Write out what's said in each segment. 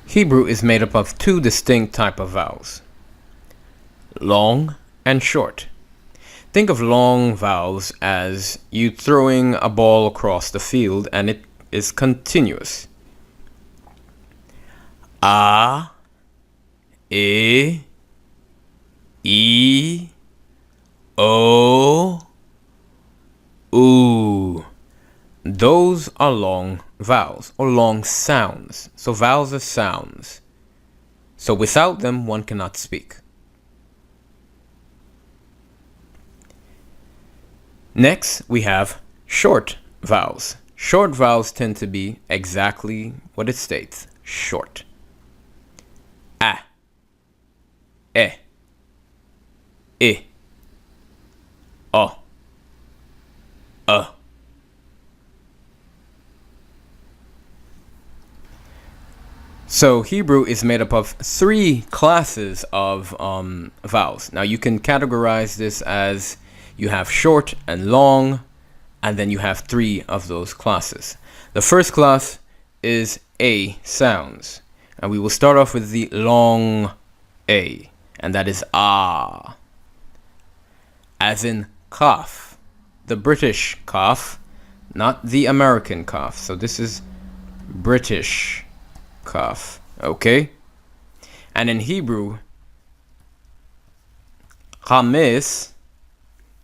Hebrew is made up of two distinct types of vowels, long and short. Think of long vowels as you throwing a ball across the field and it is continuous. A, E, I, O, U. Those are long vowels or long sounds. So vowels are sounds. So without them, one cannot speak. Next, we have short vowels. Short vowels tend to be exactly what it states, short. A, E, I, O, So Hebrew is made up of three classes of vowels. Now you can categorize this as you have short and long, and then you have three of those classes. The first class is A sounds, and we will start off with the long A, and that is ah. As in cough, the British cough, not the American cough. So this is British cough, okay? And in Hebrew, chametz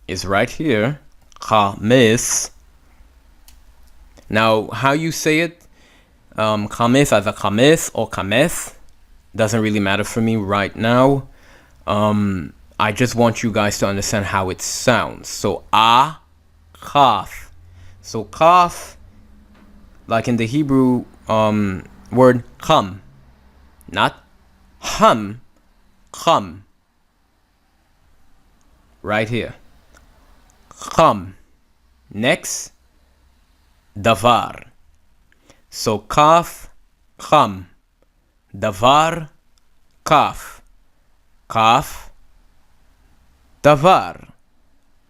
is right here, chametz. Now, how you say it, chametz as a chametz or kameth, doesn't really matter for me right now. I just want you guys to understand how it sounds. So, kaf. So, kaf, like in the Hebrew word chum, not hum, chum. Right here. Chum. Next, davar. So, kaf, chum. Davar, kaf. Kaf, davar.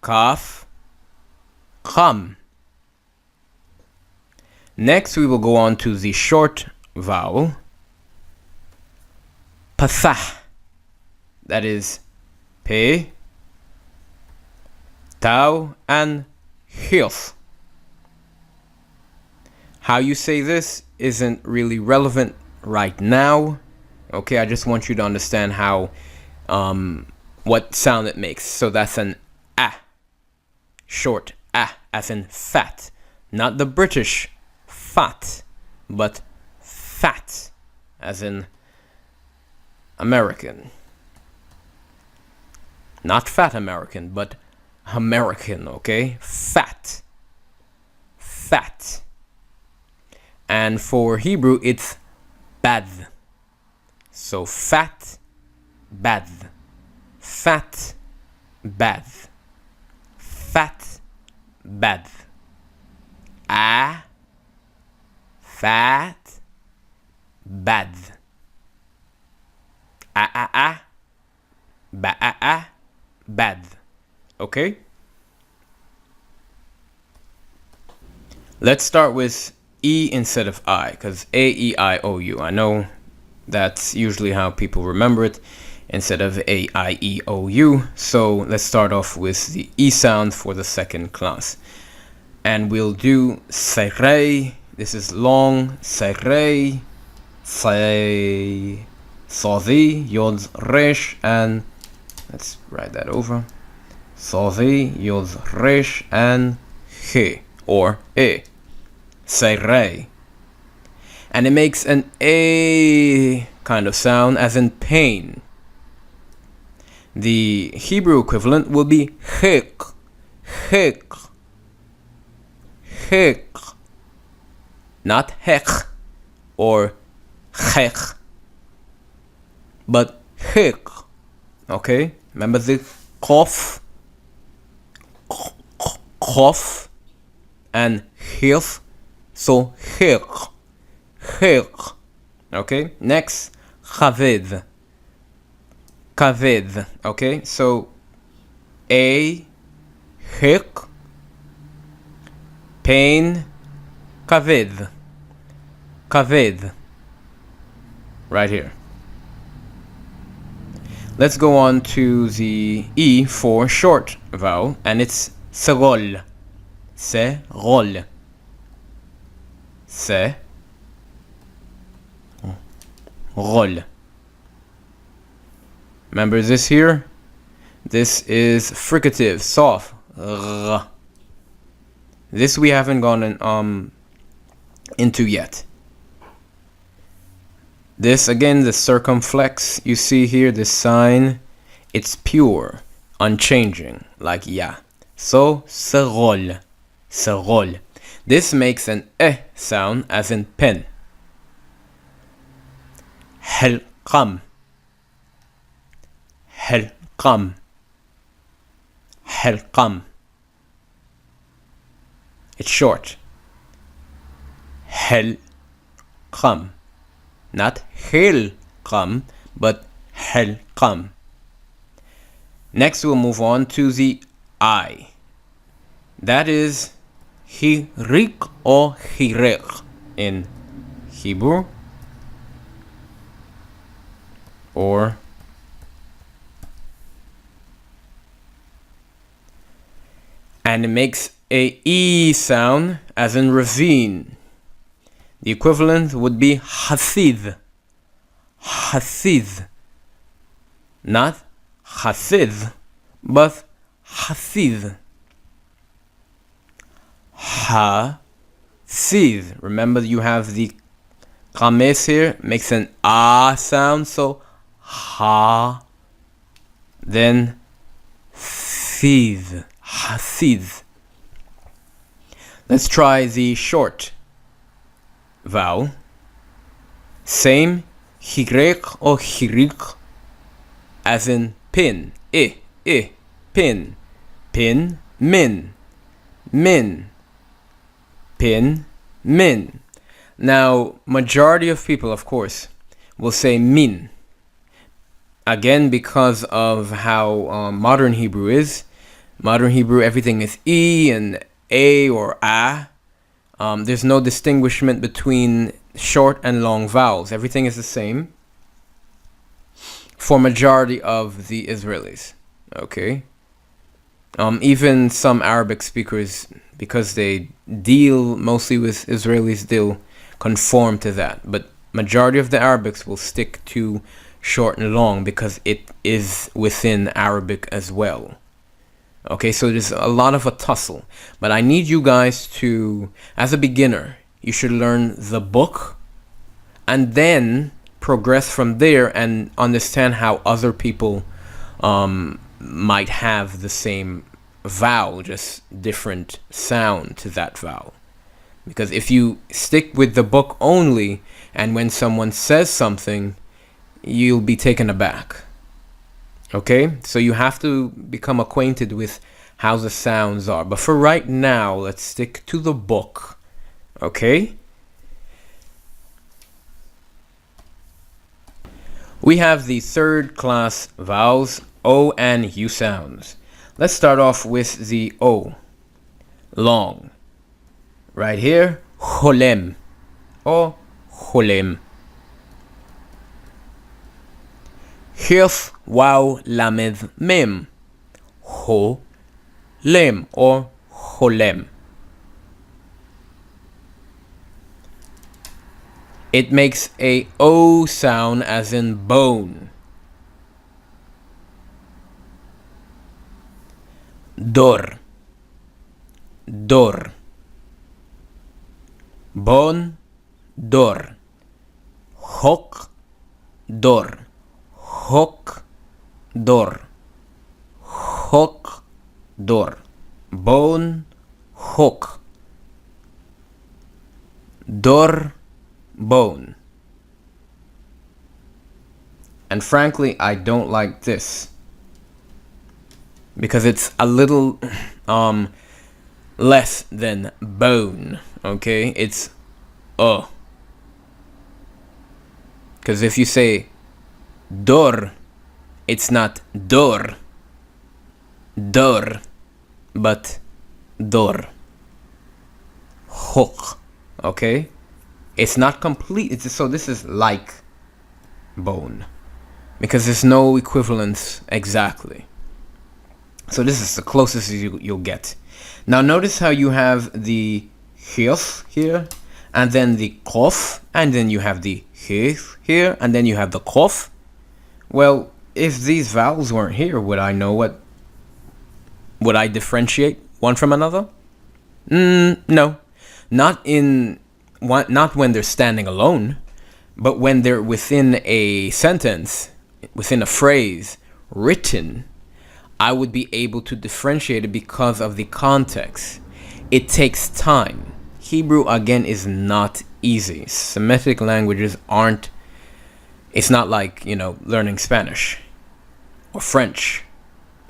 Kaf, chum. Next, we will go on to the short vowel, pasah. That is pe, tau, and hilf. How you say this isn't really relevant right now. Okay, I just want you to understand how, what sound it makes. So that's an a, short a, as in fat. Not the British fat, but fat, as in American. Not fat American, but American, okay? Fat. Fat. And for Hebrew, it's bad. So fat, bad. Fat, bad. Fat, bad. Fat, bad. Bad. Okay? Let's start with E instead of I, because A-E-I-O-U. I know that's usually how people remember it, instead of A-I-E-O-U. So let's start off with the E sound for the second class. And we'll do serei. This is long, serei, say, sozi, yod, resh, and let's write that over. Sozi, yod, resh, and he, or e. Serei. And it makes an A kind of sound, as in pain. The Hebrew equivalent will be hik, hik, hik. Not hek or hek, but hik. Okay? Remember the cough, cough, and hilf. So hik, hik. Okay? Next, kaved, kaved. Okay? So A, hik, pain, kaved, kaved. right here. Let's go on to the E for short vowel, and it's serol. Serol. Serol. Remember this here? This is fricative, soft. R. This we haven't gone into yet. This again, the circumflex, you see here, this sign, it's pure, unchanging, like ya. So, serol, serol. This makes an sound as in pen. Helqam, helqam, helqam. It's short. Helqam. Not helqam, but helqam. Next we'll move on to the I. That is hirik or hirek in Hebrew, or and it makes a E sound as in ravine. The equivalent would be hasid. Hasid. Not hasid, but hasid. Hasid. Remember you have the kames here, makes an ah sound, so ha, then sid. Hasid. Let's try the short vowel. Same hirek or hirik as in pin. Pin. Pin, min. Min. Pin, min. Now, majority of people, of course, will say min. Again, because of how modern Hebrew is. Modern Hebrew, everything is E and A or A. There's no distinguishment between short and long vowels. Everything is the same for majority of the Israelis. Okay. Even some Arabic speakers, because they deal mostly with Israelis, they'll conform to that. But majority of the Arabics will stick to short and long because it is within Arabic as well. Okay, so there's a lot of a tussle. But I need you guys to, as a beginner, you should learn the book and then progress from there and understand how other people might have the same vowel, just different sound to that vowel. Because if you stick with the book only, and when someone says something, you'll be taken aback. Okay, so you have to become acquainted with how the sounds are. But for right now, let's stick to the book. Okay? We have the third class vowels, O and U sounds. Let's start off with the O. Long. Right here, cholem or cholem. Hif, waw, lamed, mem. Cholem or cholem. It makes a O sound as in bone. Dor. Dor. Bon, dor. Hok, dor. Hok, dor. Hok, dor. Bon, hok. Dor, bone. And frankly, I don't like this because it's a little less than bone. Okay, it's because if you say dor, it's not dor, but dor. Hok. Okay, it's not complete. So this is like bone, because there's no equivalence exactly. So this is the closest you'll get. Now notice how you have the his here, and then the kof, and then you have the his here, and then you have the kof. Well, if these vowels weren't here, would I know what? Would I differentiate one from another? No, not when they're standing alone, but when they're within a sentence, within a phrase, written, I would be able to differentiate it because of the context. It takes time. Hebrew, again, is not easy. Semitic languages aren't, it's not like, learning Spanish or French.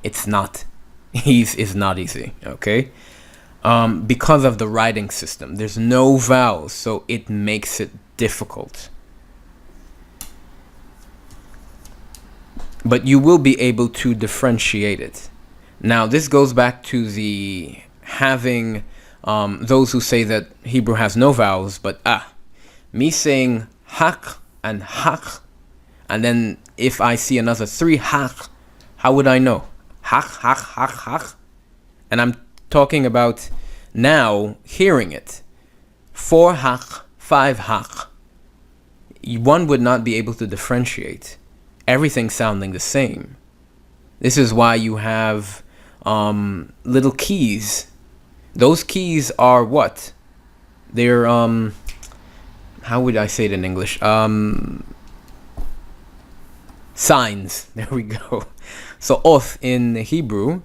It's not easy, okay? Because of the writing system. There's no vowels, so it makes it difficult. But you will be able to differentiate it. Now, this goes back to the having those who say that Hebrew has no vowels, but me saying hak and hak, and then if I see another 3 hak, how would I know? Hak, hak, hak, hak. And I'm talking about now hearing it. 4 hak, 5 hak. One would not be able to differentiate. Everything sounding the same. This is why you have little keys. Those keys are what? They're how would I say it in English? Signs. There we go. So oth in Hebrew,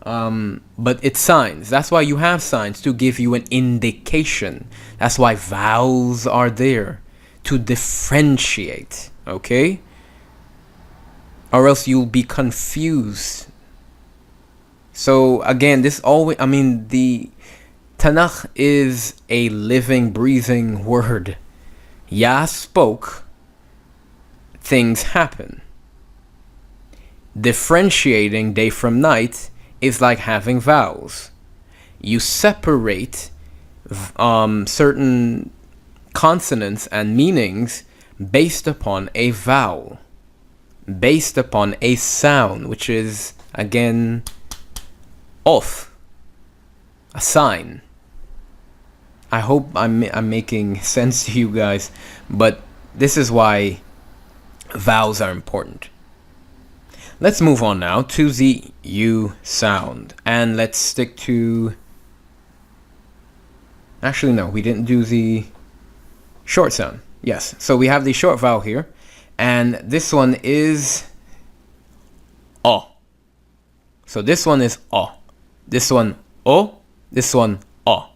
but it's signs. That's why you have signs, to give you an indication. That's why vowels are there, to differentiate, okay? Or else you'll be confused. So again, the Tanakh is a living, breathing word. Yah spoke, things happen. Differentiating day from night is like having vowels. You separate certain consonants and meanings based upon a vowel, based upon a sound, which is, again, off, a sign. I hope I'm making sense to you guys, but this is why vowels are important. Let's move on now to the U sound, and let's stick to, actually no, we didn't do the short sound. Yes, so we have the short vowel here, and this one is O. So this one is O. This one O. This one O.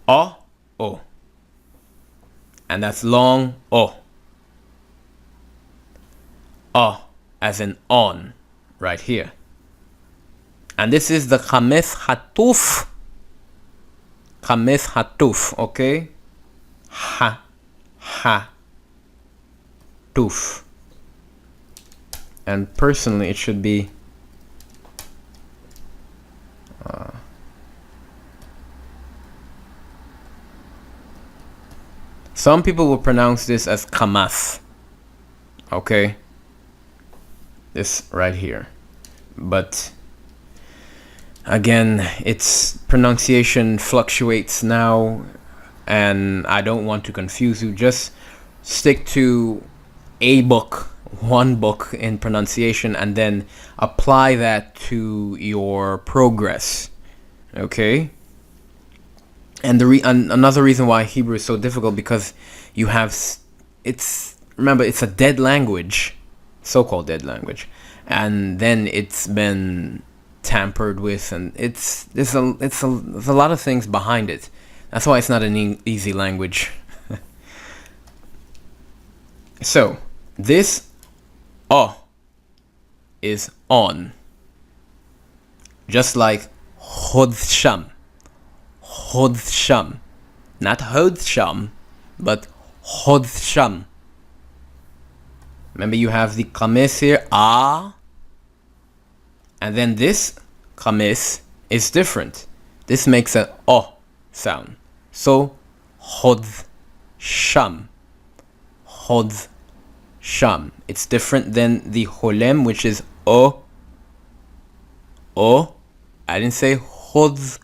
O, O. And that's long O. O, as in on, right here. And this is the Chametz Hatuf. Chametz Hatuf, okay? Ha, ha, tuf. And personally, it should be some people will pronounce this as Kamath, okay? This right here. But again, its pronunciation fluctuates now, and I don't want to confuse you. Just stick to one book in pronunciation, and then apply that to your progress, okay? And another reason why Hebrew is so difficult, because you have, remember, it's a dead language, so-called dead language, and then it's been tampered with, and there's a lot of things behind it. That's why it's not an easy language. So this O is on, just like Hodsham. Hodsham, not Hodsham, but Hodsham. Remember, you have the Kames here, A, and then this Kames is different. This makes an O sound. So Hodsham, Hodz sham. It's different than the holem, which is o. O. I didn't say hodz.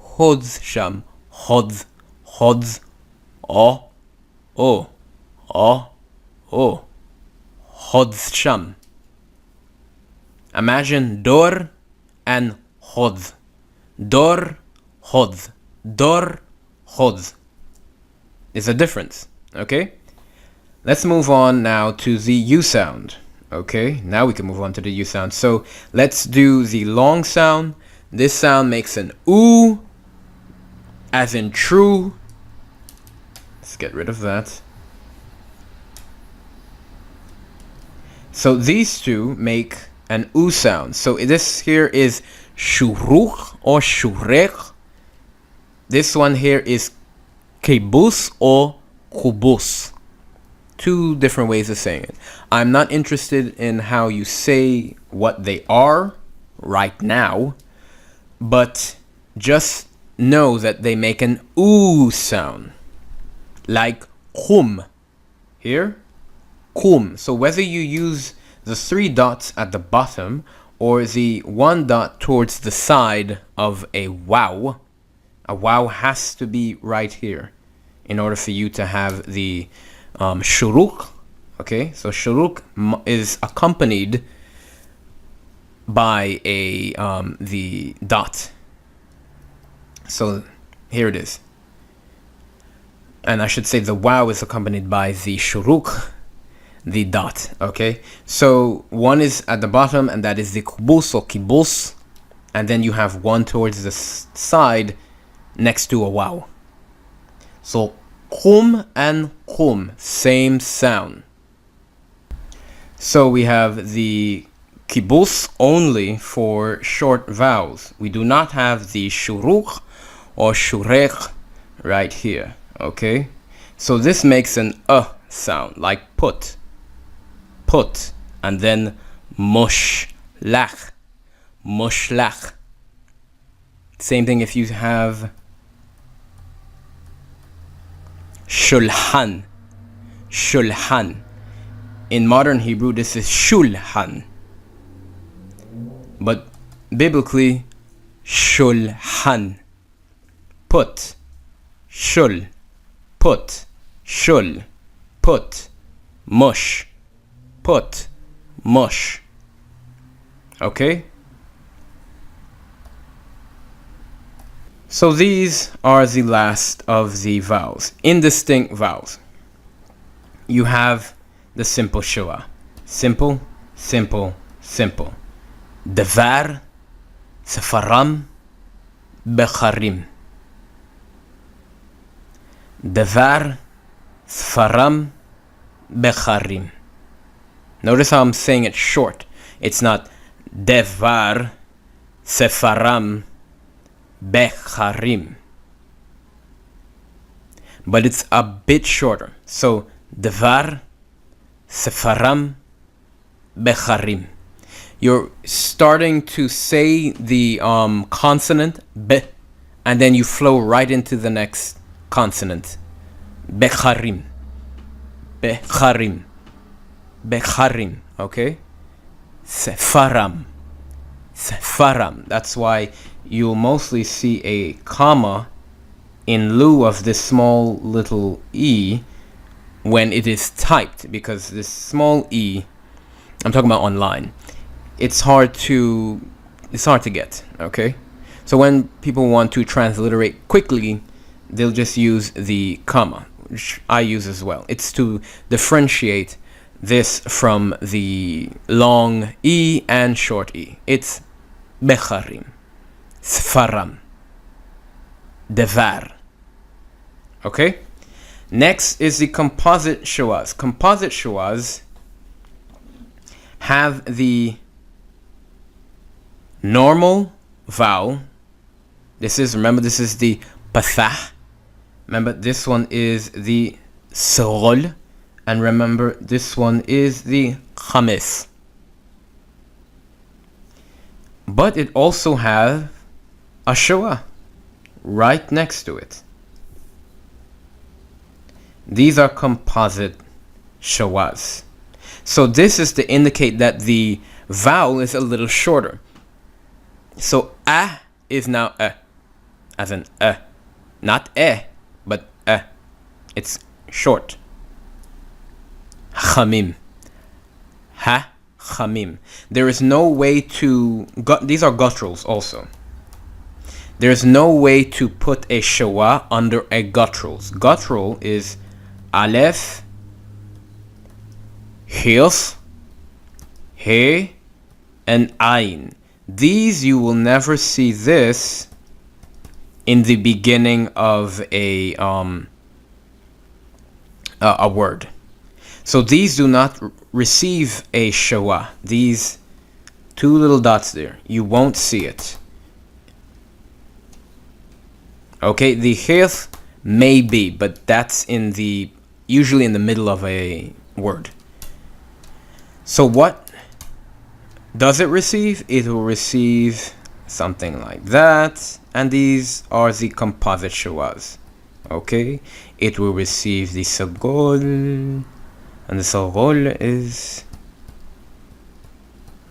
Hodz sham. Hodz. Hodz. O. O. O. O. Hodz sham. Imagine dor and hodz. Dor, hodz. Dor, hodz. There's a difference, okay? Let's move on now to the U sound. Okay, now we can move on to the U sound. So let's do the long sound. This sound makes an oo, as in true. Let's get rid of that. So these two make an oo sound. So this here is shuruch or shurech. This one here is kibus or kubus. Two different ways of saying it. I'm not interested in how you say what they are right now, but just know that they make an oo sound, like kum. Here, kum. So whether you use the 3 dots at the bottom or the 1 dot towards the side of a wow has to be right here in order for you to have the shuruk. Okay, so shuruk is accompanied by a the dot. So here it is, and I should say the wow is accompanied by the shuruk, the dot. Okay, so one is at the bottom, and that is the kubus or kibus, and then you have one towards the side next to a wow. So kum and kum, same sound. So we have the kibus only for short vowels. We do not have the shuruk or shurech right here. Okay, so this makes an sound, like put, and then mushlach, mushlach. Same thing if you have shulhan, shulhan. In modern Hebrew, this is shulhan, but biblically, shulhan. Put, shul, put, shul, put, mush, put, mush. Okay? So these are the last of the vowels, indistinct vowels. You have the simple shua. Simple, simple, simple. Devar, sefaram, becharim. Devar, sefaram, becharim. Notice how I'm saying it short. It's not devar, sefaram, becharim, but it's a bit shorter. So devar, sefaram, becharim. You're starting to say the consonant be, and then you flow right into the next consonant. Becharim, becharim, becharim. Okay, sefaram, sefaram. That's why you'll mostly see a comma in lieu of this small little e when it is typed, because this small e, I'm talking about online, it's hard to get. Okay, so when people want to transliterate quickly, they'll just use the comma, which I use as well. It's to differentiate this from the long e and short e. It's becharim, sfaram, devar. Okay? Next is the composite shuas. Composite shuas have the normal vowel. Remember, this is the pathah. Remember, this one is the sorol. And remember, this one is the chamis. But it also has a shua right next to it. These are composite shawaz. So this is to indicate that the vowel is a little shorter. So a is now as an not but it's short. Chamim. Ha chamim. There is no way to these are gutturals also. There's no way to put a shawa under a gutturals. Guttural is aleph, his, he, and ayin. These you will never see this in the beginning of a word. So these do not receive a shawa. These two little dots there, you won't see it. Okay, the hith may be, but that's usually in the middle of a word. So what does it receive? It will receive something like that, and these are the composite shawas. Okay, it will receive the sagol, and the sagol is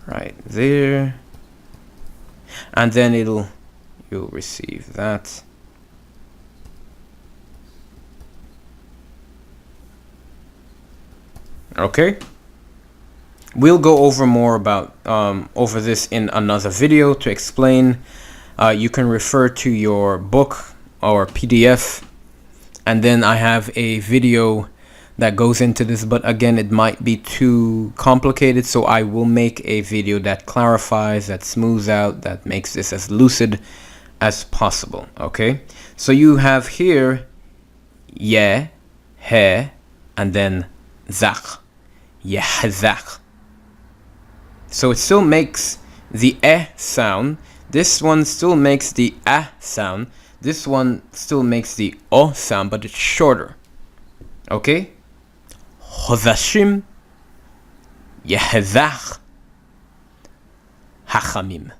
right there, and then you'll receive that. Okay, we'll go over more about over this in another video to explain. You can refer to your book or PDF, and then I have a video that goes into this, but again it might be too complicated, so I will make a video that clarifies, that smooths out, that makes this as lucid as possible. Okay, so you have here ye, he, and then zach. Yahzak. So it still makes the sound. This one still makes the sound. This one still makes the o sound, but it's shorter. Okay? Chozashim Yahzak Hachamim.